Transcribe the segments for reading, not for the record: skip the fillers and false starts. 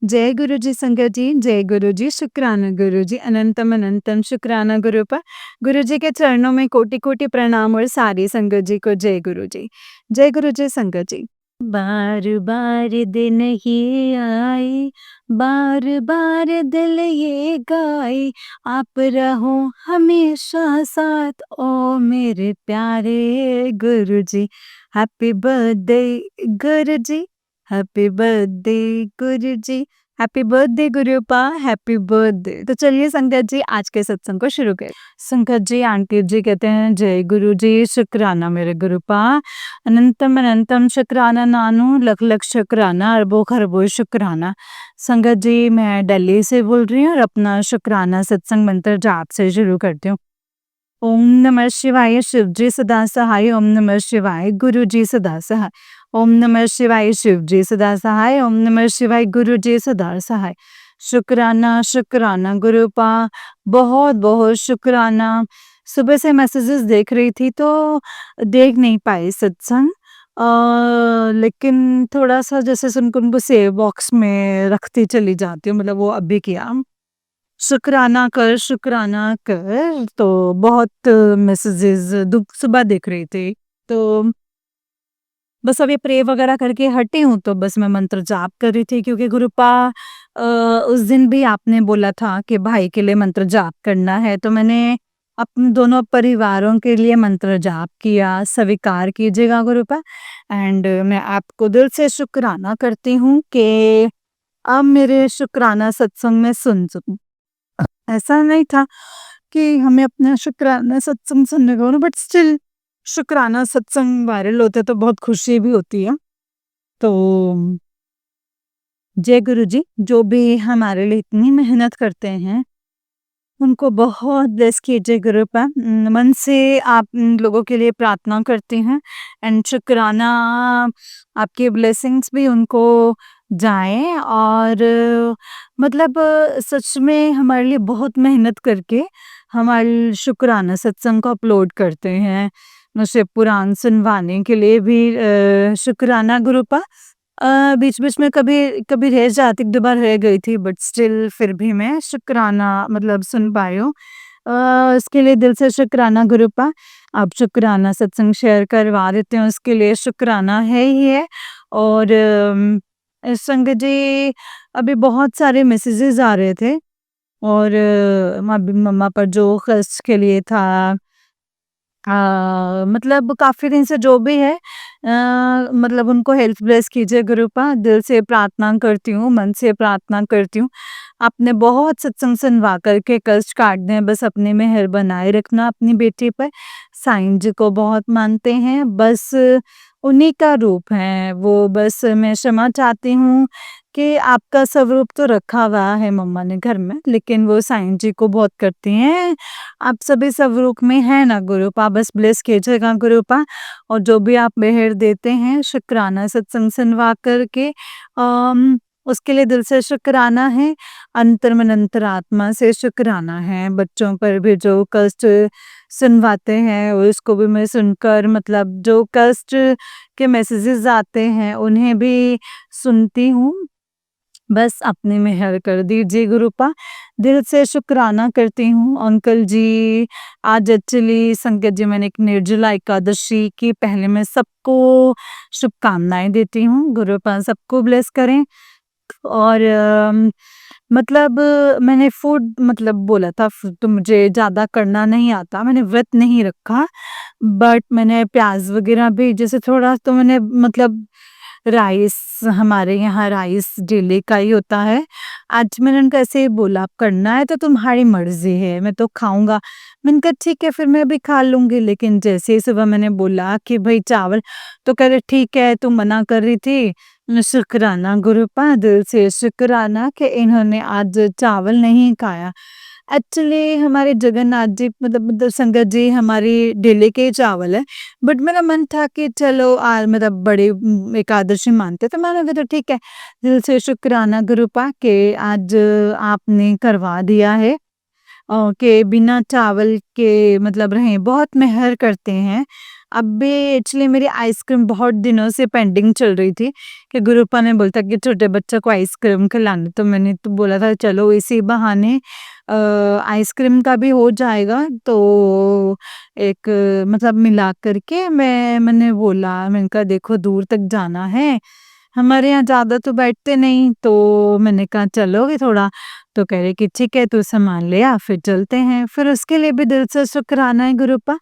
जय गुरु जी संगत जी, जय गुरु जी, शुक्राना गुरु जी, अनंतम अनंतम शुक्राना गुरु पर। गुरु जी के चरणों में कोटि कोटि प्रणाम और सारी संगत जी को जय गुरु जी। जय गुरु जी संगत जी। बार बार दिन ही आए, बार बार दिल ये गाए, आप रहो हमेशा साथ ओ मेरे प्यारे गुरु जी। हैप्पी बर्थडे गुरु जी, हैप्पी बर्थडे गुरु जी, हैप्पी बर्थडे गुरुपा, हैप्पी बर्थडे। तो चलिए संगत जी आज के सत्संग को शुरू करें। संगत जी आंटी जी कहते हैं जय गुरु जी, शुक्राना मेरे गुरुपा, अनंतम अनंतम शुक्राना नानू, लख लख शुक्राना, अरबों खरबों शुक्राना। संगत जी मैं दिल्ली से बोल रही हूँ और अपना शुक्राना सत्संग मंत्र जाप से शुरू करती हूँ। ओम नमः शिवाय, शिव जी सदा सहाय। ओम नमः शिवाय, गुरु जी सदा सहाय। ओम नमः शिवाय, शिव जी सदा सहाय। ओम नमः शिवाय, गुरु जी सदा सहाय। शुक्राना शुक्राना गुरुपा, बहुत बहुत शुक्राना। सुबह से मैसेजेस देख रही थी तो देख नहीं पाई सत्संग, लेकिन थोड़ा सा जैसे सुनकुन सेव बॉक्स में रखती चली जाती हूँ, मतलब वो अभी किया। शुक्राना कर, तो बहुत मैसेजेस सुबह देख रही थी, तो बस अभी प्रे वगैरह करके हटी हूँ, तो बस मैं मंत्र जाप कर रही थी क्योंकि गुरुपा उस दिन भी आपने बोला था कि भाई के लिए मंत्र जाप करना है, तो मैंने अपने दोनों परिवारों के लिए मंत्र जाप किया। स्वीकार कीजिएगा गुरुपा। एंड मैं आपको दिल से शुक्राना करती हूँ कि आप मेरे शुक्राना सत्संग में सुन सकूं। ऐसा नहीं था कि हमें अपना शुक्राना सत्संग सुनने को, बट स्टिल शुक्राना सत्संग वायरल होते तो बहुत खुशी भी होती है। तो जय गुरु जी, जो भी हमारे लिए इतनी मेहनत करते हैं उनको बहुत ब्लेस कीजिए गुरुपा। मन से आप लोगों के लिए प्रार्थना करती हैं एंड शुक्राना आपके ब्लेसिंग्स भी उनको जाएं। और मतलब सच में हमारे लिए बहुत मेहनत करके हमारे शुक्राना सत्संग को अपलोड करते हैं। शिव पुराण सुनवाने के लिए भी शुक्राना गुरुपा। बीच बीच में कभी कभी रह जाती, 2 बार रह गई थी, बट स्टिल फिर भी मैं शुक्राना मतलब सुन पाई हूँ। इसके लिए दिल से शुक्राना गुरुपा। आप शुक्राना सत्संग शेयर करवा देते हैं उसके लिए शुक्राना है ही है। और संगत जी अभी बहुत सारे मैसेजेस आ रहे थे, और मम्मा पर जो खर्च के लिए था, मतलब काफ़ी दिन से जो भी है, मतलब उनको हेल्थ ब्लेस कीजिए गुरुपा। दिल से प्रार्थना करती हूँ, मन से प्रार्थना करती हूँ। आपने बहुत सत्संग सुनवा करके कष्ट काट दें, बस अपनी मेहर बनाए रखना अपनी बेटी पर। साईं जी को बहुत मानते हैं, बस उन्हीं का रूप है वो। बस मैं क्षमा चाहती हूँ कि आपका स्वरूप तो रखा हुआ है मम्मा ने घर में, लेकिन वो साईं जी को बहुत करती हैं। आप सभी स्वरूप में है ना गुरुपा, बस ब्लेस कीजिएगा गुरुपा। और जो भी आप मेहर देते हैं शुक्राना सत्संग सुनवा करके, उसके लिए दिल से शुक्राना है। अंतर मन अंतरात्मा से शुक्राना है। बच्चों पर भी जो कष्ट सुनवाते हैं उसको भी मैं सुनकर, मतलब जो कष्ट के मैसेजेस आते हैं उन्हें भी सुनती हूँ। बस अपनी मेहर कर दीजिए गुरुपा। दिल से शुक्राना करती हूँ अंकल जी। आज एक्चुअली संगत जी मैंने एक निर्जला एकादशी की, पहले मैं सबको शुभकामनाएं देती हूँ। गुरुपा सबको ब्लेस करें। और मतलब मैंने फूड मतलब बोला था, तो मुझे ज़्यादा करना नहीं आता, मैंने व्रत नहीं रखा, बट मैंने प्याज वगैरह भी जैसे थोड़ा तो मैंने मतलब राइस, हमारे यहाँ राइस डेली का ही होता है। आज मैंने उनको ऐसे ही बोला करना है तो तुम्हारी मर्जी है, मैं तो खाऊंगा। मैंने कहा ठीक है फिर मैं भी खा लूंगी। लेकिन जैसे ही सुबह मैंने बोला कि भाई चावल, तो कह रहे ठीक है तू मना कर रही थी। शुक्राना गुरुपा, दिल से शुक्राना कि इन्होंने आज चावल नहीं खाया। एक्चुअली हमारे जगन्नाथ जी मतलब संगत जी हमारी डेली के ही चावल है, बट मेरा मन था कि चलो आज मतलब बड़ी एकादशी मानते, तो मैंने कहा तो ठीक है। दिल से शुक्राना गुरुपा के आज आपने करवा दिया है, के बिना चावल के मतलब रहे, बहुत मेहर करते हैं अभी एक्चुअली मेरी आइसक्रीम बहुत दिनों से पेंडिंग चल रही थी कि गुरुपा ने बोलता कि छोटे बच्चों को आइसक्रीम खिलाना, तो मैंने तो बोला था चलो इसी बहाने आइसक्रीम का भी हो जाएगा। तो एक मतलब मिला करके मैंने बोला, मैंने कहा देखो दूर तक जाना है, हमारे यहाँ ज़्यादा तो बैठते नहीं, तो मैंने कहा चलोगे थोड़ा? तो कह रहे कि ठीक है तू सामान ले आ फिर चलते हैं। फिर उसके लिए भी दिल से शुक्राना है गुरुपा,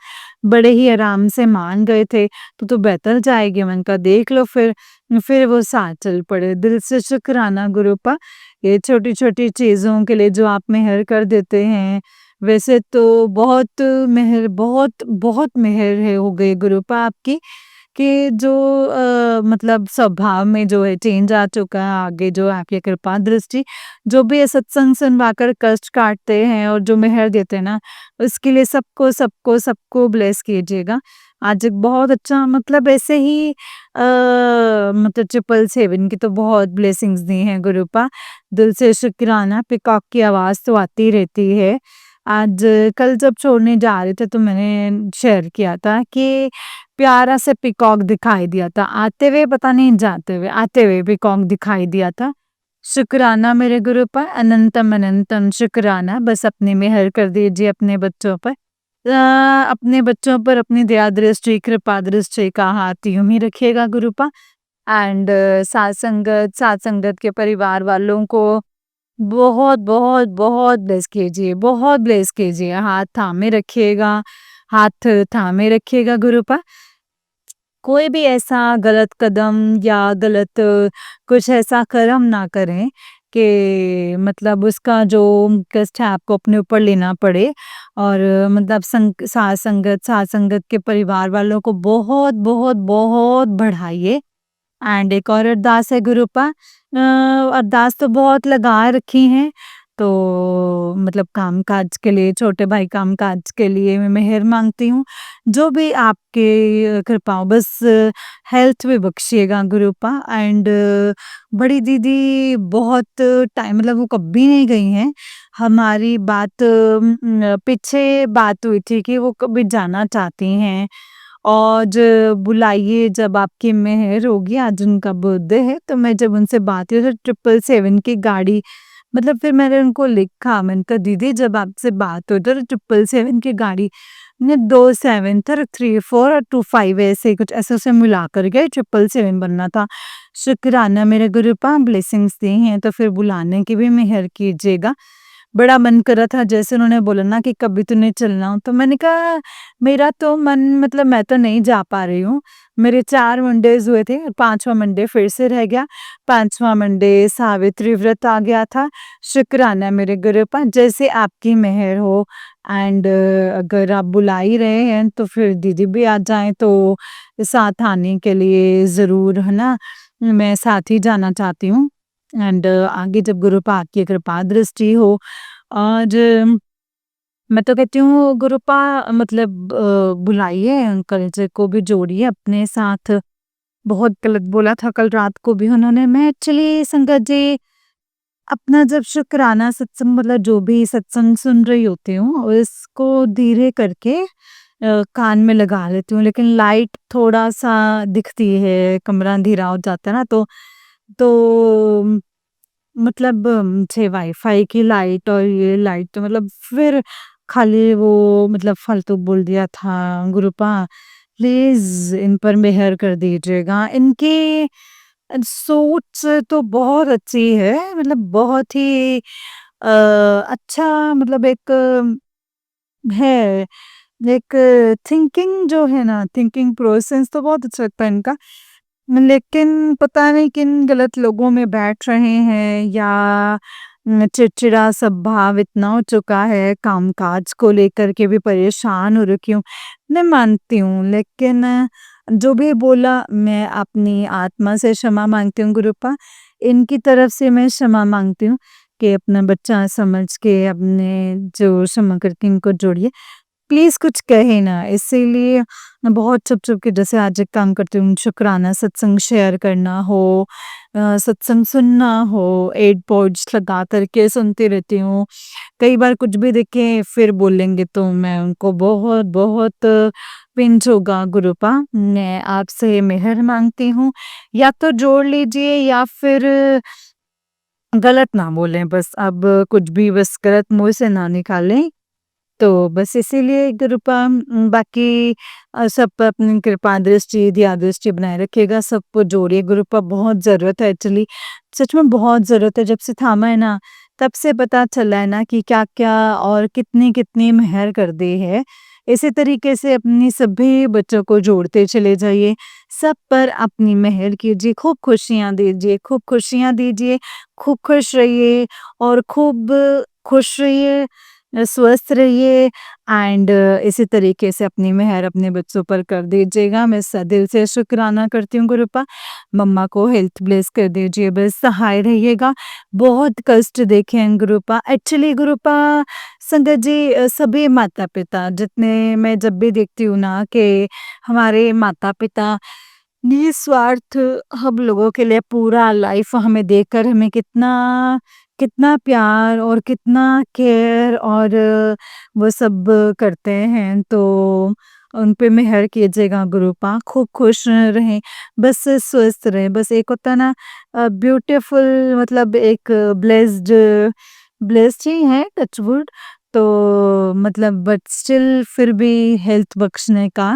बड़े ही आराम से मान गए थे, तो बेहतर जाएगी। मैंने कहा देख लो फिर वो साथ चल पड़े। दिल से शुक्राना गुरुपा, ये छोटी-छोटी चीज़ों के लिए जो आप मेहर कर देते हैं। वैसे तो बहुत मेहर है हो गई गुरुपा आपकी, कि जो मतलब स्वभाव में जो है चेंज आ चुका है, आगे जो आपकी कृपा दृष्टि, जो भी ये सत्संग सुनवाकर कष्ट काटते हैं और जो मेहर देते हैं ना, उसके लिए सबको ब्लेस कीजिएगा। आज एक बहुत अच्छा मतलब ऐसे ही मतलब 777 की तो बहुत ब्लेसिंग्स दी हैं गुरुपा। दिल से शुक्राना, पीकॉक की आवाज़ तो आती रहती है। आज कल जब छोड़ने जा रहे थे तो मैंने शेयर किया था कि प्यारा से पीकॉक दिखाई दिया था, आते हुए पता नहीं जाते हुए, आते हुए पीकॉक दिखाई दिया था। शुक्राना मेरे गुरु पर, अनंतम अनंतम शुक्राना, बस अपनी मेहर कर दीजिए अपने बच्चों पर। अपने बच्चों पर अपनी दया दृष्टि, कृपा दृष्टि का हाथ यूं ही रखिएगा गुरुपा। एंड साथ संगत के परिवार वालों को बहुत बहुत बहुत ब्लेस कीजिए, बहुत ब्लेस कीजिए, हाथ थामे रखिएगा गुरुपा। कोई भी ऐसा गलत कदम या गलत कुछ ऐसा कर्म ना करें कि मतलब उसका जो कष्ट है आपको अपने ऊपर लेना पड़े। और मतलब साथ संगत के परिवार वालों को बहुत बहुत बहुत बढ़ाइए। एंड एक और अरदास है गुरुपा, अरदास तो बहुत लगा रखी हैं, तो मतलब काम-काज के लिए, छोटे भाई काम-काज के लिए मैं मेहर माँगती हूँ। जो भी आपके कृपा हो, बस हेल्थ भी बख्शिएगा गुरुपा। एंड बड़ी दीदी बहुत टाइम मतलब वो कभी नहीं गई हैं। हमारी बात पीछे बात हुई थी कि वो कभी जाना चाहती हैं, और बुलाइए जब आपकी मेहर होगी। आज उनका बर्थडे है, तो मैं जब उनसे बात हुई तो 777 की गाड़ी, मतलब फिर मैंने उनको लिखा, मैंने कहा दीदी जब आपसे बात हुई तो 777 की गाड़ी ने 2 7 था, 3 4 और 2 5 ऐसे कुछ ऐसे मिला करके 777 बनना था। शुक्राना मेरे गुरु पा, ब्लेसिंग्स दी हैं तो फिर बुलाने की भी मेहर कीजिएगा। बड़ा मन कर रहा था, जैसे उन्होंने बोला ना कि कभी तूने चलना हो, तो मैंने कहा मेरा तो मन मतलब मैं तो नहीं जा पा रही हूँ। मेरे 4 मंडेज़ हुए थे, 5वाँ मंडे फिर से रह गया। 5वाँ मंडे सावित्री व्रत आ गया था। शुक्राना मेरे गुरु पा, जैसे आपकी मेहर हो। एंड अगर आप बुला ही रहे हैं तो फिर दीदी भी आ जाएँ तो साथ आने के लिए ज़रूर, है ना? मैं साथ ही जाना चाहती हूँ। एंड आगे जब गुरु पा की कृपा दृष्टि हो, और मैं तो कहती हूँ गुरुपा मतलब बुलाइए अंकल जी को भी जोड़िए अपने साथ। बहुत गलत बोला था कल रात को भी उन्होंने। मैं एक्चुअली संगत जी अपना जब शुक्राना सत्संग मतलब जो भी सत्संग सुन रही होती हूँ उसको धीरे करके कान में लगा लेती हूँ, लेकिन लाइट थोड़ा सा दिखती है, कमरा अंधेरा हो जाता है ना, तो मतलब मुझे वाईफ़ाई की लाइट और ये लाइट तो मतलब फिर खाली वो मतलब फालतू बोल दिया था। गुरुपा प्लीज़ इन पर मेहर कर दीजिएगा। इनकी सोच तो बहुत अच्छी है, मतलब बहुत ही अच्छा मतलब एक है, एक थिंकिंग जो है ना, थिंकिंग प्रोसेस तो बहुत अच्छा लगता है इनका। लेकिन पता नहीं किन गलत लोगों में बैठ रहे हैं, या चिड़चिड़ा स्वभाव इतना हो चुका है, काम-काज को लेकर के भी परेशान हो रखी हूँ। मैं मानती हूँ, लेकिन जो भी बोला मैं अपनी आत्मा से क्षमा माँगती हूँ गुरुपा। इनकी तरफ से मैं क्षमा माँगती हूँ कि अपना बच्चा समझ के अपने जो क्षमा करके इनको जोड़िए। प्लीज़ कुछ कहे ना, इसीलिए मैं बहुत चुप-चुप के जैसे आज एक काम करती हूँ, शुक्राना सत्संग शेयर करना हो, सत्संग सुनना हो, एयरपॉड्स लगा कर के सुनती रहती हूँ। कई बार कुछ भी देखें फिर बोलेंगे तो मैं उनको बहुत-बहुत पिंच होगा गुरुपा, मैं आपसे मेहर माँगती हूँ, या तो जोड़ लीजिए या फिर गलत ना बोलें बस, अब कुछ भी बस गलत मुँह से ना निकालें। तो बस इसीलिए कृपा बाकी सब पे अपनी कृपा दृष्टि, दया दृष्टि बनाए रखिएगा, सबको जोड़िए कृपा, बहुत ज़रूरत है एक्चुअली, सच में बहुत ज़रूरत है। जब से थामा है ना, तब से पता चला है ना कि क्या-क्या और कितनी-कितनी मेहर कर दी है। इसी तरीके से अपनी सभी बच्चों को जोड़ते चले जाइए, सब पर अपनी मेहर कीजिए, खूब खुशियाँ दीजिए, खूब खुशियाँ दीजिए, खूब खुश रहिए और खूब खुश रहिए, स्वस्थ रहिए एंड इसी तरीके से अपनी मेहर अपने बच्चों पर कर दीजिएगा। मैं दिल से शुक्राना करती हूँ गुरुपा, मम्मा को हेल्थ ब्लेस कर दीजिए, बस सहाय रहिएगा। बहुत कष्ट देखे हैं गुरुपा, एक्चुअली गुरुपा संगत जी, सभी माता-पिता जितने मैं जब भी देखती हूँ ना कि हमारे माता-पिता निस्वार्थ हम लोगों के लिए पूरा लाइफ हमें देकर हमें कितना कितना प्यार और कितना केयर और वो सब करते हैं, तो उन पे मेहर कीजिएगा गुरुपा, खूब खुश रहें, बस स्वस्थ रहें, बस एक होता है ना ब्यूटीफुल, मतलब एक ब्लेस्ड ब्लेस्ड ही है टचवुड, तो मतलब बट स्टिल फिर भी हेल्थ बख्शने का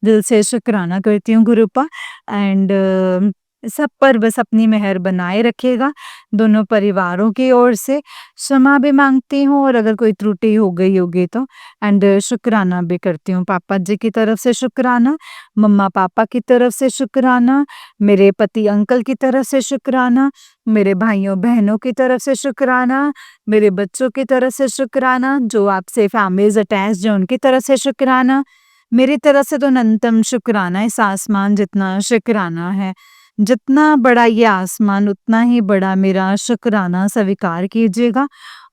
दिल से शुक्राना करती हूँ गुरुपा एंड सब पर बस अपनी मेहर बनाए रखिएगा, दोनों परिवारों की ओर से क्षमा भी मांगती हूँ और अगर कोई त्रुटि हो गई होगी तो एंड शुक्राना भी करती हूँ, पापा जी की तरफ से शुक्राना, मम्मा पापा की तरफ से शुक्राना, मेरे पति अंकल की तरफ से शुक्राना, मेरे भाइयों बहनों की तरफ से शुक्राना, मेरे बच्चों की तरफ से शुक्राना, जो आपसे फैमिलीज़ अटैच्ड हैं उनकी तरफ से शुक्राना, मेरी तरफ से तो अनंतम शुक्राना, इस आसमान जितना शुक्राना है। जितना बड़ा ये आसमान उतना ही बड़ा मेरा शुक्राना स्वीकार कीजिएगा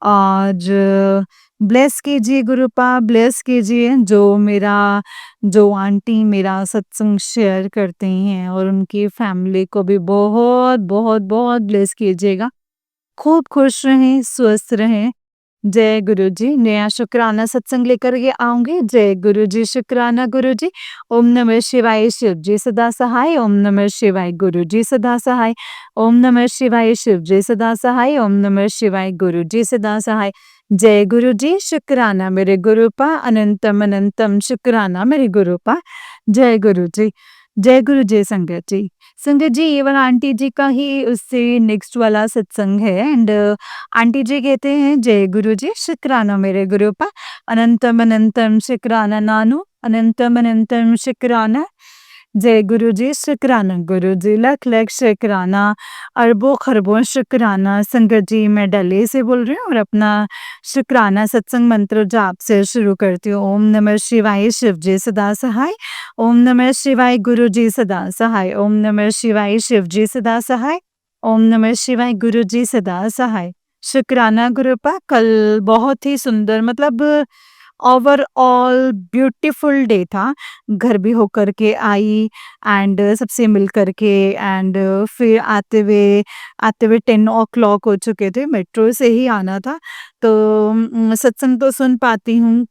और ब्लेस कीजिए गुरुपा, ब्लेस कीजिए जो आंटी मेरा सत्संग शेयर करती हैं और उनकी फैमिली को भी बहुत ब्लेस कीजिएगा। खूब खुश रहें, स्वस्थ रहें। जय गुरुजी, नया शुक्राना सत्संग लेकर के आऊँगी। जय गुरुजी, शुक्राना गुरुजी। ओम नमः शिवाय, शिव जी सदा सहाय। ओम नमः शिवाय, गुरुजी सदा सहाय। ओम नमः शिवाय, शिव जी सदा सहाय। ओम नमः शिवाय, गुरुजी सदा सहाय। जय गुरुजी, शुक्राना मेरे गुरुपा, अनंतम अनंतम शुक्राना मेरे गुरुपा। जय गुरुजी। जय गुरुजी संगत जी। संगत जी, ये वाला आंटी जी का ही उससे नेक्स्ट वाला सत्संग है एंड आंटी जी कहते हैं, जय गुरुजी, शुक्राना मेरे गुरुपा, अनंतम अनंतम शुक्राना नानू, अनंतम अनंतम शुक्राना। जय गुरुजी, शुक्राना गुरुजी, लख लख शुक्राना, अरबों खरबों शुक्राना। संगत जी, मैं दिल्ली से बोल रही हूँ और अपना शुक्राना सत्संग मंत्र जाप से शुरू करती हूँ। ओम नमः शिवाय, शिव जी सदा सहाय। ओम नमः शिवाय, गुरुजी सदा सहाय। ओम नमः शिवाय, शिव जी सदा सहाय। ओम नमः शिवाय, गुरुजी सदा सहाय। शुक्राना गुरुपा, कल बहुत ही सुंदर, मतलब ओवरऑल ब्यूटीफुल डे था। घर भी होकर के आई एंड सबसे मिल कर के एंड फिर आते हुए 10 ओ क्लॉक हो चुके थे, मेट्रो से ही आना था। तो सत्संग तो सुन पाती हूँ,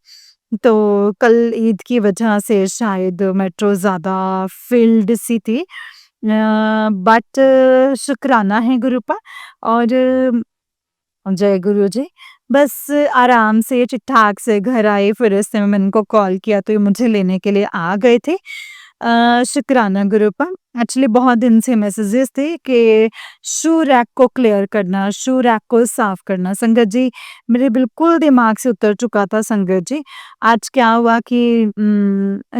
तो कल ईद की वजह से शायद मेट्रो ज़्यादा फ़िल्ड सी थी। बट शुक्राना है गुरुपा और जय गुरुजी। बस आराम से ठीक-ठाक से घर आई, फिर रास्ते में मैंने उनको कॉल किया तो ये मुझे लेने के लिए आ गए थे। शुक्राना गुरुपा। एक्चुअली बहुत दिन से मैसेजेस थे कि शू रैक को क्लियर करना, शू रैक को साफ करना। संगत जी, मेरे बिल्कुल दिमाग से उतर चुका था संगत जी। आज क्या हुआ कि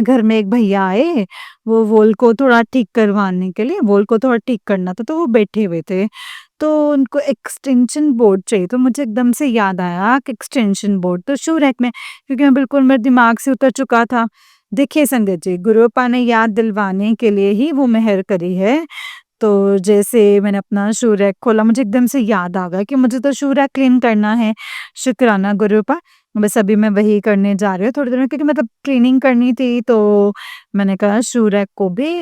घर में एक भैया आए, वो वॉल को थोड़ा ठीक करवाने के लिए, वॉल को थोड़ा ठीक करना था, तो वो बैठे हुए थे। तो उनको एक्सटेंशन बोर्ड चाहिए, तो मुझे एकदम से याद आया कि एक्सटेंशन बोर्ड तो शू रैक में, क्योंकि मैं बिल्कुल मेरे दिमाग से उतर चुका था। देखिए संगत जी, गुरुपा ने याद दिलवाने के लिए ही वो मेहर करी है। तो जैसे मैंने अपना शू रैक खोला, मुझे एकदम से याद आ गया कि मुझे तो शू रैक क्लीन करना है। शुक्राना गुरुपा। बस अभी मैं वही करने जा रही हूँ थोड़ी देर में, क्योंकि मतलब क्लीनिंग करनी थी, तो मैंने कहा शू रैक को भी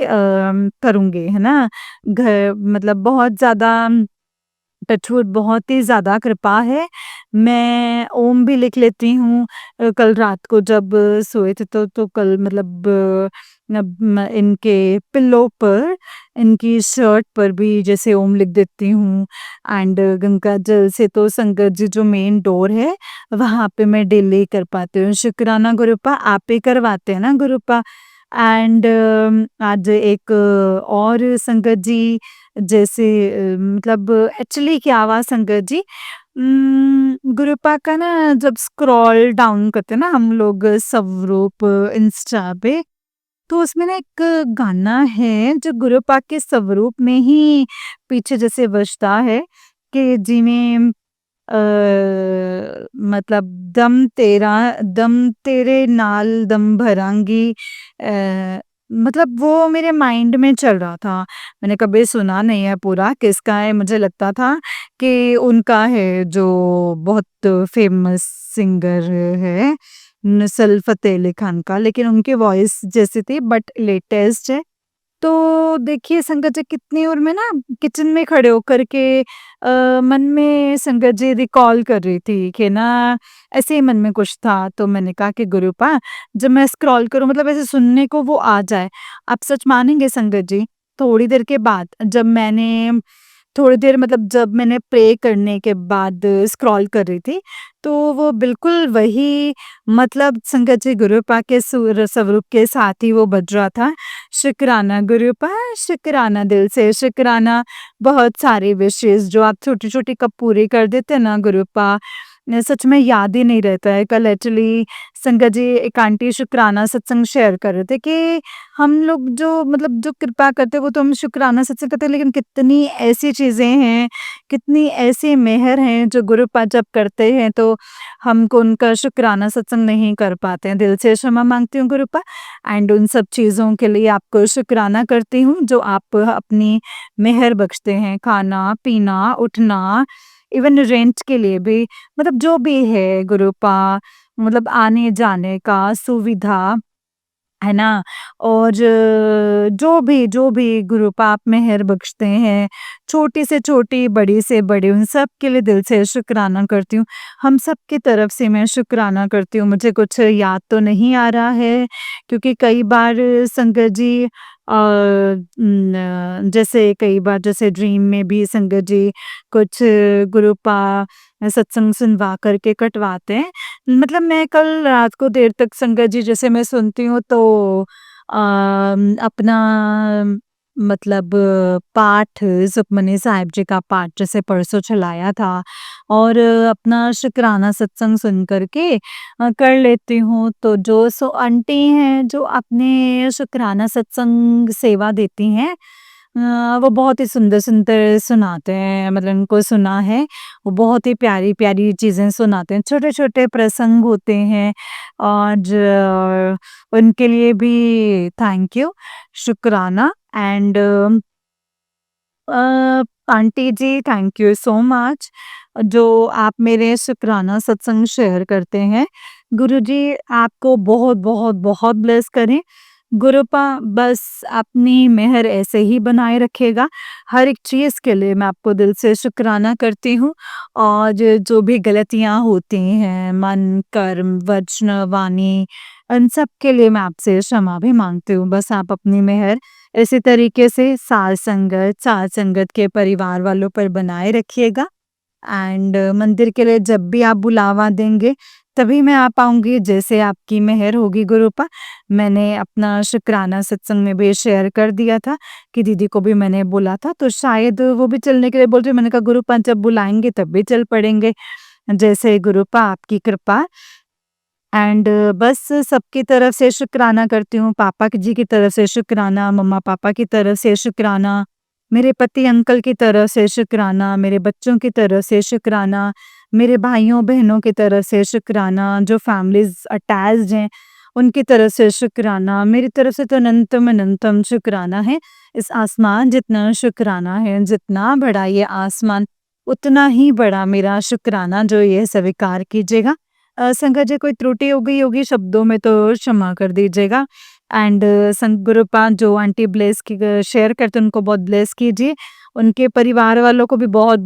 करूँगी, है ना? घर मतलब बहुत ज़्यादा टचवुड बहुत ही ज़्यादा कृपा है। मैं ओम भी लिख लेती हूँ। कल रात को जब सोए थे तो कल मतलब अब मैं इनके पिल्लो पर, इनकी शर्ट पर भी जैसे ओम लिख देती हूँ। एंड गंगा जल से तो संगत जी जो मेन डोर है, वहाँ पे मैं डेली कर पाती हूँ। शुक्राना गुरुपा, आप ही करवाते हैं ना गुरुपा? एंड आज एक और संगत जी जैसे मतलब एक्चुअली क्या हुआ संगत जी, गुरुपा का ना जब स्क्रॉल डाउन करते हैं ना हम लोग स्वरूप इंस्टा पे, तो उसमें ना एक गाना है जो गुरुपा के स्वरूप में ही पीछे जैसे बजता है कि जिन्हें मतलब दम तेरे नाल दम भरांगी, मतलब वो मेरे माइंड में चल रहा था। मैंने कभी सुना नहीं है पूरा, किसका है, मुझे लगता था कि उनका है जो बहुत फेमस सिंगर है, नुसरत फ़तेह अली खान का, लेकिन उनकी वॉइस जैसी थी बट लेटेस्ट है। तो देखिए संगत जी कितनी, और मैं ना किचन में खड़े होकर के मन में संगत जी रिकॉल कर रही थी कि ना ऐसे ही मन में कुछ था, तो मैंने कहा कि गुरुपा जब मैं स्क्रॉल करूं मतलब ऐसे सुनने को वो आ जाए, आप सच मानेंगे संगत जी, थोड़ी देर के बाद जब मैंने थोड़ी देर मतलब जब मैंने प्रे करने के बाद स्क्रॉल कर रही थी, तो वो बिल्कुल वही मतलब संगत जी गुरुपा के स्वरूप के साथ ही वो बज रहा था। शुक्राना गुरुपा, शुक्राना दिल से शुक्राना, बहुत सारी विशेज़ जो आप छोटी-छोटी कब पूरी कर देते हैं ना गुरुपा, सच में याद ही नहीं रहता है। कल एक्चुअली संगत जी एक आंटी शुक्राना सत्संग शेयर कर रहे थे कि हम लोग जो मतलब जो कृपा करते हैं वो तो हम शुक्राना सत्संग करते हैं, लेकिन कितनी ऐसी चीज़ें हैं, कितनी ऐसी मेहर हैं जो गुरुपा जब करते हैं तो हमको उनका शुक्राना सत्संग नहीं कर पाते हैं। दिल से क्षमा माँगती हूँ गुरुपा, एंड उन सब चीज़ों के लिए आपको शुक्राना करती हूँ जो आप अपनी मेहर बख्शते हैं, खाना-पीना, उठना, इवन रेंट के लिए भी, मतलब जो भी है गुरुपा, मतलब आने-जाने का सुविधा, है ना? और जो भी गुरुपा आप मेहर बख्शते हैं, छोटी से छोटी, बड़ी से बड़ी, उन सब के लिए दिल से शुक्राना करती हूँ। हम सब की तरफ से मैं शुक्राना करती हूँ। मुझे कुछ याद तो नहीं आ रहा है, क्योंकि कई बार संगत जी जैसे कई बार जैसे ड्रीम में भी संगत जी कुछ गुरुपा सत्संग सुनवा कर के कटवाते हैं। मतलब मैं कल रात को देर तक संगत जी जैसे मैं सुनती हूँ तो अपना मतलब पाठ सुखमनी साहिब जी का पाठ जैसे परसों चलाया था, और अपना शुक्राना सत्संग सुन कर के कर लेती हूँ। तो जो सो आंटी हैं जो अपने शुक्राना सत्संग सेवा देती हैं, वो बहुत ही सुंदर-सुंदर सुनाते हैं, मतलब उनको सुना है, वो बहुत ही प्यारी-प्यारी चीज़ें सुनाते हैं, छोटे-छोटे प्रसंग होते हैं, और उनके लिए भी थैंक यू, शुक्राना। And aunty ji thank you so much जो आप मेरे शुक्राना सत्संग शेयर करते हैं। गुरुजी आपको बहुत-बहुत बहुत ब्लेस करें। गुरुपा बस अपनी मेहर ऐसे ही बनाए रखिएगा। हर एक चीज़ के लिए मैं आपको दिल से शुक्राना करती हूँ, और जो भी गलतियाँ होती हैं मन, कर्म, वचन, वाणी, इन सब के लिए मैं आपसे क्षमा भी माँगती हूँ। बस आप अपनी मेहर इसी तरीके से साथ संगत के परिवार वालों पर बनाए रखिएगा, एंड मंदिर के लिए जब भी आप बुलावा देंगे, तभी मैं आ पाऊँगी, जैसे आपकी मेहर होगी गुरुपा। मैंने अपना शुक्राना सत्संग में भी शेयर कर दिया था कि दीदी को भी मैंने बोला था, तो शायद वो भी चलने के लिए बोल रही, मैंने कहा गुरुपा जब बुलाएँगे तब भी चल पड़ेंगे। जैसे गुरुपा आपकी कृपा। एंड बस सबकी तरफ से शुक्राना करती हूँ, पापा जी की तरफ से शुक्राना, मम्मा-पापा की तरफ से शुक्राना, मेरे पति अंकल की तरफ से शुक्राना, मेरे बच्चों की तरफ से शुक्राना, मेरे भाइयों-बहनों की तरफ से शुक्राना, जो फैमिलीज़ अटैच्ड हैं, उनकी तरफ से शुक्राना, मेरी तरफ से तो अनंतम-अनंतम शुक्राना है। इस आसमान जितना शुक्राना है, जितना बड़ा ये आसमान, उतना ही बड़ा मेरा शुक्राना जो ये स्वीकार कीजिएगा। संगत जी कोई त्रुटि हो गई होगी शब्दों में तो क्षमा कर दीजिएगा। एंड संत गुरुपा जो आंटी ब्लेस की शेयर करते हैं उनको बहुत ब्लेस कीजिए। उनके परिवार वालों को भी बहुत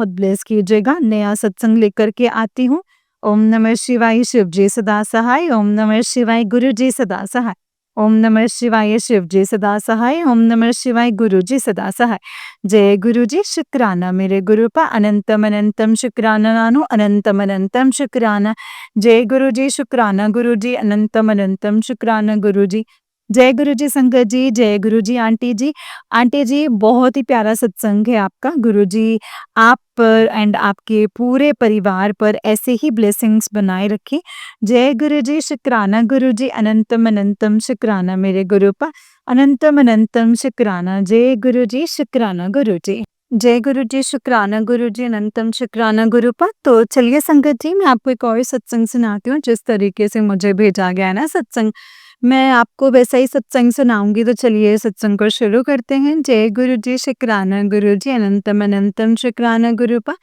ब्लेस कीजिएगा। नया सत्संग लेकर के आती हूँ। ओम नमः शिवाय, शिव जी सदा सहाय। ओम नमः शिवाय, गुरु जी सदा सहाय। ओम नमः शिवाय, शिव जी सदा सहाय। ओम नमः शिवाय, गुरु जी सदा सहाय। जय गुरु जी शुक्राना मेरे गुरुपा, अनंतम अनंतम शुक्राना नानु, अनंतम अनंतम शुक्राना। जय गुरु जी शुक्राना गुरु जी, अनंतम अनंतम शुक्राना गुरु जी। जय गुरु जी संगत जी, जय गुरु जी आंटी जी। आंटी जी बहुत ही प्यारा सत्संग है आपका। गुरु जी आप पर एंड आपके पूरे परिवार पर ऐसे ही ब्लेसिंग्स बनाए रखें। जय गुरु जी शुक्राना गुरु जी, अनंतम अनंतम शुक्राना मेरे गुरुपा, अनंतम अनंतम शुक्राना। जय गुरु जी शुक्राना गुरु जी। जय गुरु जी शुक्राना गुरु जी, अनंतम शुक्राना गुरुपा। तो चलिए संगत जी मैं आपको एक और सत्संग सुनाती हूँ। जिस तरीके से मुझे भेजा गया है ना सत्संग, मैं आपको वैसा ही सत्संग सुनाऊंगी। तो चलिए सत्संग को शुरू करते हैं। जय गुरु जी शुक्राना गुरु जी, अनंतम अनंतम शुक्राना गुरुपा।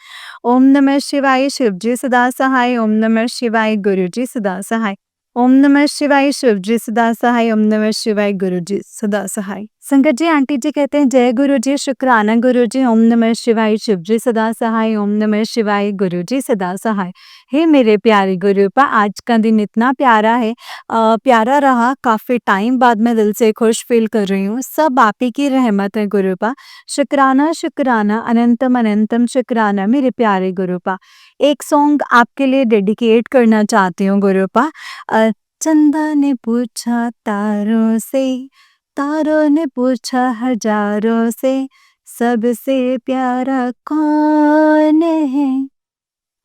ओम नमः शिवाय, शिव जी सदा सहाय। ओम नमः शिवाय, गुरु जी सदा सहाय। ओम नमः शिवाय, शिव जी सदा सहाय। ओम नमः शिवाय, गुरु जी सदा सहाय। संगत जी आंटी जी कहते हैं जय गुरु जी शुक्राना गुरु जी, ओम नमः शिवाय, शिव जी सदा सहाय। ओम नमः शिवाय, गुरु जी सदा सहाय। हे मेरे प्यारे गुरुपा, आज का दिन इतना प्यारा है, प्यारा रहा। काफी टाइम बाद मैं दिल से खुश फील कर रही हूँ। सब आप ही की रहमत है गुरुपा। शुक्राना शुक्राना, अनंतम अनंतम शुक्राना मेरे प्यारे गुरुपा। एक सॉन्ग आपके लिए डेडिकेट करना चाहती हूँ गुरुपा। चंदा ने पूछा तारों से, तारों ने पूछा हजारों से, सबसे प्यारा कौन है?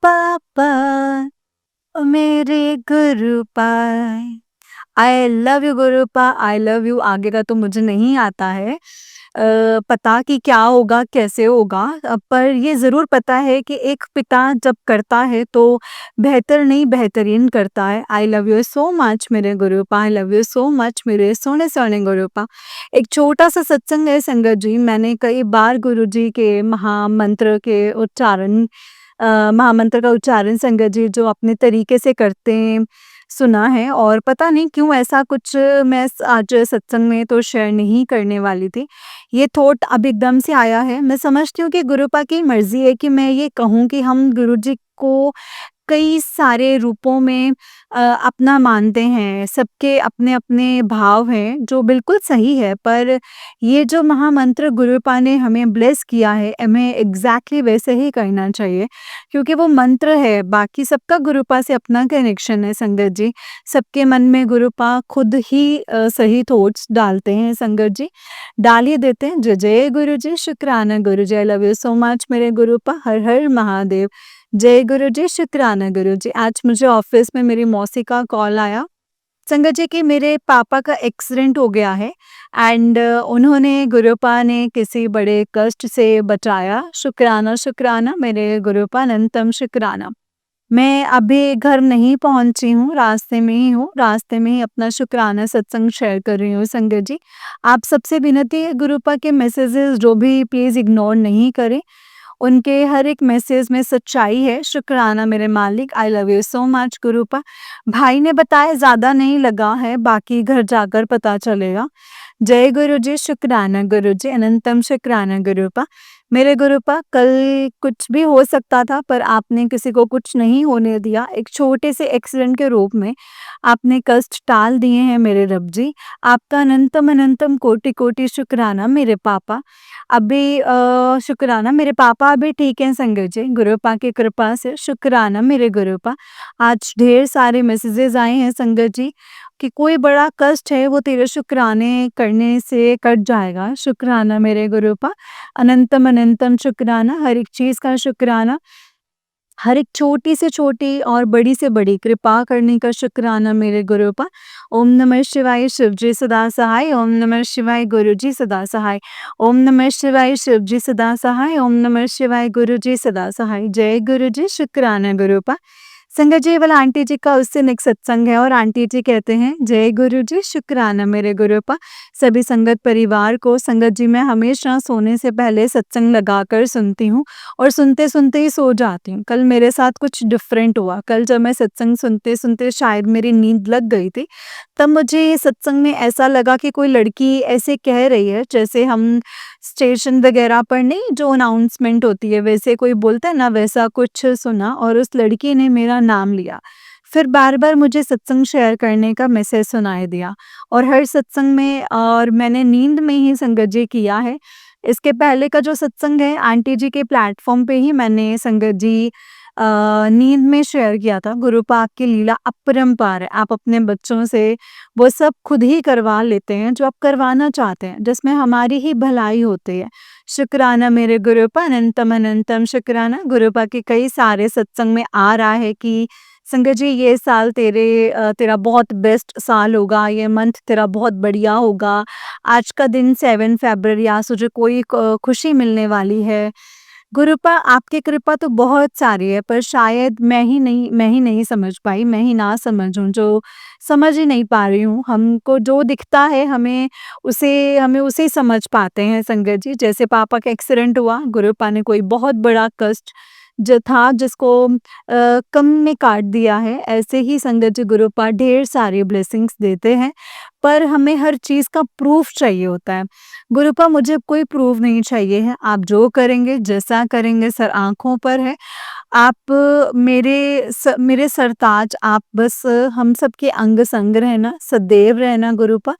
पापा ओ मेरे गुरुपा। आई लव यू गुरुपा, आई लव यू। आगे का तो मुझे नहीं आता है पता कि क्या होगा कैसे होगा, पर ये ज़रूर पता है कि एक पिता जब करता है तो बेहतर नहीं बेहतरीन करता है। I love you so much मेरे गुरुपा, I love you so much मेरे सोने सोने गुरुपा। एक छोटा सा सत्संग है संगत जी। मैंने कई बार गुरु जी के महामंत्र के उच्चारण, महामंत्र का उच्चारण संगत जी जो अपने तरीके से करते हैं सुना है। और पता नहीं क्यों ऐसा कुछ मैं आज सत्संग में तो शेयर नहीं करने वाली थी। ये थॉट अब एकदम से आया है। मैं समझती हूँ कि गुरुपा की मर्जी है कि मैं ये कहूँ कि हम गुरु जी को कई सारे रूपों में अपना मानते हैं। सबके अपने-अपने भाव हैं जो बिल्कुल सही है, पर ये जो महामंत्र गुरुपा ने हमें ब्लेस किया है, हमें एग्ज़ैक्टली वैसे ही करना चाहिए क्योंकि वो मंत्र है। बाकी सबका गुरुपा से अपना कनेक्शन है संगत जी। सबके मन में गुरुपा खुद ही सही थॉट्स डालते हैं संगत जी। डाल ही देते हैं। जय जय गुरु जी शुक्राना गुरु जी, I love you so much मेरे गुरुपा। हर हर महादेव। जय गुरु जी शुक्राना गुरु जी। आज मुझे ऑफिस में मेरी मौसी का कॉल आया संगत जी कि मेरे पापा का एक्सीडेंट हो गया है एंड उन्होंने गुरुपा ने किसी बड़े कष्ट से बचाया। शुक्राना शुक्राना मेरे गुरुपा, अनंतम शुक्राना। मैं अभी घर नहीं पहुंची हूँ, रास्ते में ही हूँ। रास्ते में ही अपना शुक्राना सत्संग शेयर कर रही हूँ संगत जी। आप सबसे विनती है गुरुपा के मैसेजेस जो भी प्लीज़ इग्नोर नहीं करें। उनके हर एक मैसेज में सच्चाई है। शुक्राना मेरे मालिक, I love you so much गुरुपा। भाई ने बताया ज़्यादा नहीं लगा है, बाकी घर जाकर पता चलेगा। जय गुरु जी शुक्राना गुरु जी, अनंतम शुक्राना गुरुपा। मेरे गुरुपा कल कुछ भी हो सकता था पर आपने किसी को कुछ नहीं होने दिया। एक छोटे से एक्सीडेंट के रूप में आपने कष्ट टाल दिए हैं मेरे रब जी। आपका अनंतम अनंतम कोटि कोटि शुक्राना मेरे पापा। अभी शुक्राना मेरे पापा अभी ठीक हैं संगत जी, गुरुपा की कृपा से। शुक्राना मेरे गुरुपा। आज ढेर सारे मैसेजेस आए हैं संगत जी कि कोई बड़ा कष्ट है वो तेरे शुक्राने करने से कट जाएगा। शुक्राना मेरे गुरुपा, अनंतम अनंतम शुक्राना। हर एक चीज़ का शुक्राना, हर एक छोटी से छोटी और बड़ी से बड़ी कृपा करने का शुक्राना मेरे गुरुपा। ओम नमः शिवाय, शिव जी सदा सहाय। ओम नमः शिवाय, गुरु जी सदा सहाय। ओम नमः शिवाय, शिव जी सदा सहाय। ओम नमः शिवाय, गुरु जी सदा सहाय। जय गुरु जी शुक्राना गुरुपा। संगत जी, ये वाला आंटी जी का उस दिन एक सत्संग है और आंटी जी कहते हैं, जय गुरु जी, शुक्राना मेरे गुरुपा। सभी संगत परिवार को, संगत जी मैं हमेशा सोने से पहले सत्संग लगाकर सुनती हूँ और सुनते-सुनते ही सो जाती हूँ। कल मेरे साथ कुछ डिफरेंट हुआ। कल जब मैं सत्संग सुनते-सुनते शायद मेरी नींद लग गई थी, तब मुझे सत्संग में ऐसा लगा कि कोई लड़की ऐसे कह रही है, जैसे हम स्टेशन वगैरह पर नहीं जो अनाउंसमेंट होती है वैसे कोई बोलता है ना, वैसा कुछ सुना और उस लड़की ने मेरा नाम लिया। फिर बार-बार मुझे सत्संग शेयर करने का मैसेज सुनाई दिया और हर सत्संग में और मैंने नींद में ही संगत जी किया है। इसके पहले का जो सत्संग है आंटी जी के प्लेटफ़ॉर्म पे ही मैंने संगत जी नींद में शेयर किया था। गुरु पाक की लीला अपरंपार है। आप अपने बच्चों से वो सब खुद ही करवा लेते हैं जो आप करवाना चाहते हैं, जिसमें हमारी ही भलाई होती है। शुक्राना मेरे गुरुपा, अनंतम अनंतम शुक्राना। गुरुपा के कई सारे सत्संग में आ रहा है कि संगत जी ये साल तेरा बहुत बेस्ट साल होगा, ये मंथ तेरा बहुत बढ़िया होगा। आज का दिन 7 फ़रवरी, आज तुझे कोई खुशी मिलने वाली है। गुरुपा आपकी कृपा तो बहुत सारी है, पर शायद मैं ही नहीं समझ पाई, मैं ही ना समझूँ, जो समझ ही नहीं पा रही हूँ। हमको जो दिखता है हमें उसे ही समझ पाते हैं संगत जी। जैसे पापा का एक्सीडेंट हुआ, गुरुपा ने कोई बहुत बड़ा कष्ट जो था जिसको कम में काट दिया है, ऐसे ही संगत जी गुरुपा ढेर सारी ब्लेसिंग्स देते हैं, पर हमें हर चीज़ का प्रूफ़ चाहिए होता है। गुरुपा मुझे कोई प्रूफ़ नहीं चाहिए है, आप जो करेंगे, जैसा करेंगे सर आँखों पर है। आप मेरे सरताज, आप बस हम सबके अंग-संग रहना, सदैव रहना गुरुपा।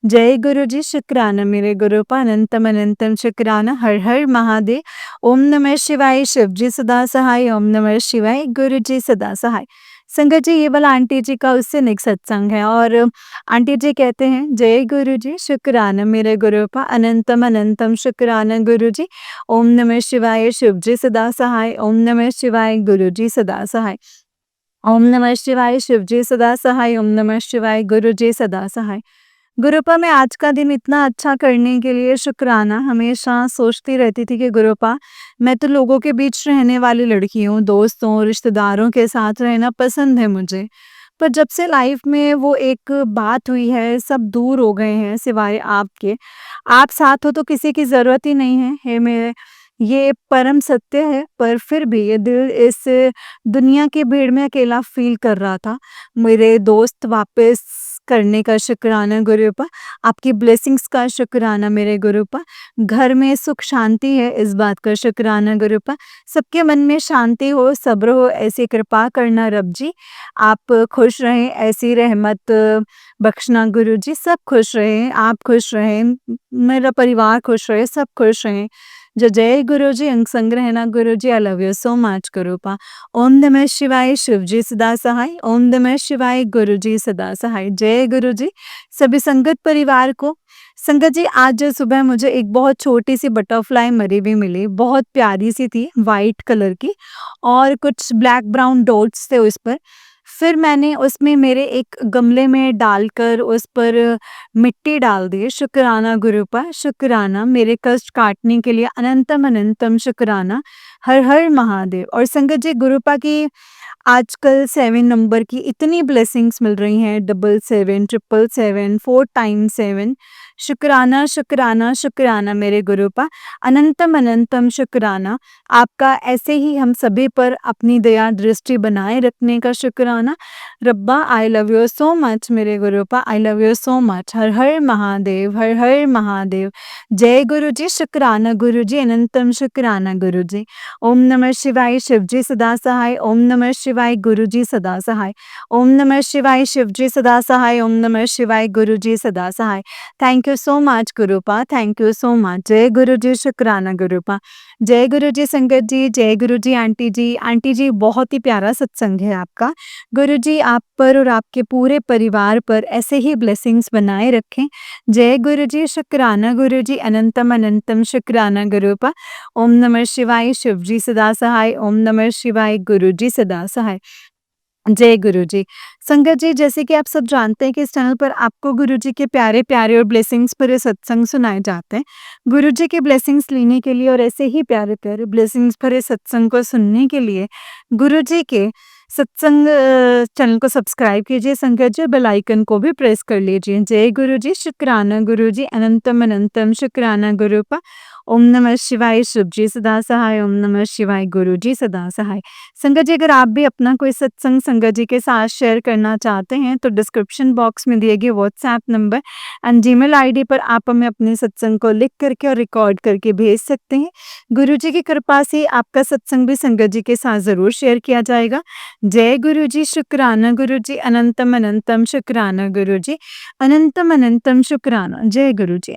जय गुरु जी, शुक्राना मेरे गुरुपा, अनंतम अनंतम शुक्राना। हर हर महादेव। ओम नमः शिवाय, शिव जी सदा सहाय। ओम नमः शिवाय, गुरु जी सदा सहाय। संगत जी, ये वाला आंटी जी का उससे नेक्स्ट सत्संग है और आंटी जी कहते हैं, जय गुरु जी, शुक्राना मेरे गुरुपा, अनंतम अनंतम शुक्राना गुरु जी। ओम नमः शिवाय, शिव जी सदा सहाय। ओम नमः शिवाय, गुरु जी सदा सहाय। ओम नमः शिवाय, शिव जी सदा सहाय। ओम नमः शिवाय, गुरु जी सदा सहाय। गुरुपा मैं आज का दिन इतना अच्छा करने के लिए शुक्राना हमेशा सोचती रहती थी कि गुरुपा मैं तो लोगों के बीच रहने वाली लड़की हूँ, दोस्तों, रिश्तेदारों के साथ रहना पसंद है मुझे। पर जब से लाइफ में वो एक बात हुई है, सब दूर हो गए हैं सिवाय आपके। आप साथ हो तो किसी की ज़रूरत ही नहीं है, हे मेरे ये परम सत्य है, पर फिर भी ये दिल इस दुनिया की भीड़ में अकेला फ़ील कर रहा था। मेरे दोस्त वापस करने का शुक्राना गुरुपा, आपकी ब्लेसिंग्स का शुक्राना मेरे गुरुपा। घर में सुख शांति है, इस बात का शुक्राना गुरुपा। सबके मन में शांति हो, सब्र हो, ऐसी कृपा करना रब जी। आप खुश रहें, ऐसी रहमत बख्शना गुरु जी। सब खुश रहें, आप खुश रहें, मेरा परिवार खुश रहे, सब खुश रहें। जय जय गुरु जी, अंग संग रहना गुरु जी। I love you so much गुरुपा। ओम नमः शिवाय, शिव जी सदा सहाय। ओम नमः शिवाय, गुरु जी सदा सहाय। जय गुरु जी। सभी संगत परिवार को, संगत जी आज सुबह मुझे एक बहुत छोटी सी बटरफ्लाई मरी हुई मिली, बहुत प्यारी सी थी, वाइट कलर की और कुछ ब्लैक ब्राउन डॉट्स थे उस पर। फिर मैंने उसमें मेरे एक गमले में डालकर उस पर मिट्टी डाल दी। शुक्राना गुरुपा, शुक्राना मेरे कष्ट काटने के लिए, अनंतम अनंतम शुक्राना। हर हर महादेव। और संगत जी गुरुपा की आजकल 7 नंबर की इतनी ब्लेसिंग्स मिल रही हैं, 77, 777, 4 टाइम्स 7। शुक्राना शुक्राना शुक्राना मेरे गुरुपा, अनंतम अनंतम शुक्राना। आपका ऐसे ही हम सभी पर अपनी दया दृष्टि बनाए रखने का शुक्राना। रब्बा I love you so much मेरे गुरुपा, I love you so much. हर हर महादेव, हर हर महादेव। जय गुरु जी, शुक्राना गुरु जी, अनंतम शुक्राना गुरु जी। ओम नमः शिवाय, शिव जी सदा सहाय। ओम नमः शिवाय, गुरु जी सदा सहाय। ओम नमः शिवाय, शिव जी सदा सहाय। ओम नमः शिवाय, गुरु जी सदा सहाय। थैंक यू सो मच गुरुपा, थैंक यू सो मच। जय गुरु जी, शुक्राना गुरुपा। जय गुरु जी संगत जी, जय गुरु जी आंटी जी। आंटी जी बहुत ही प्यारा सत्संग है आपका। गुरु जी आप पर और आपके पूरे परिवार पर ऐसे ही ब्लेसिंग्स बनाए रखें। जय गुरु जी, शुक्राना गुरु जी, अनंतम अनंतम शुक्राना गुरुपा। ओम नमः शिवाय, शिव जी सदा सहाय। ओम नमः शिवाय, गुरु जी सदा सहाय। जय गुरु जी। संगत जी जैसे कि आप सब जानते हैं कि इस चैनल पर आपको गुरु जी के प्यारे-प्यारे और ब्लेसिंग्स भरे सत्संग सुनाए जाते हैं। गुरु जी के ब्लेसिंग्स लेने के लिए और ऐसे ही प्यारे-प्यारे ब्लेसिंग्स भरे सत्संग को सुनने के लिए गुरु जी के सत्संग चैनल को सब्सक्राइब कीजिए संगत जी, बेल आइकन को भी प्रेस कर लीजिए। जय गुरु जी, शुक्राना गुरु जी, अनंतम अनंतम शुक्राना गुरुपा। ओम नमः शिवाय, शुभ जी सदा सहाय। ओम नमः शिवाय, गुरु जी सदा सहाय। संगत जी, अगर आप भी अपना कोई सत्संग संगत जी के साथ शेयर करना चाहते हैं तो डिस्क्रिप्शन बॉक्स में दिए गए WhatsApp number and Gmail ID पर आप हमें अपने सत्संग को लिख करके और रिकॉर्ड करके भेज सकते हैं। गुरु जी की कृपा से आपका सत्संग भी संगत जी के साथ ज़रूर शेयर किया जाएगा। जय गुरु जी, शुक्राना गुरु जी, अनंतम अनंतम शुक्राना गुरु जी, अनंतम अनंतम शुक्राना। जय गुरु जी।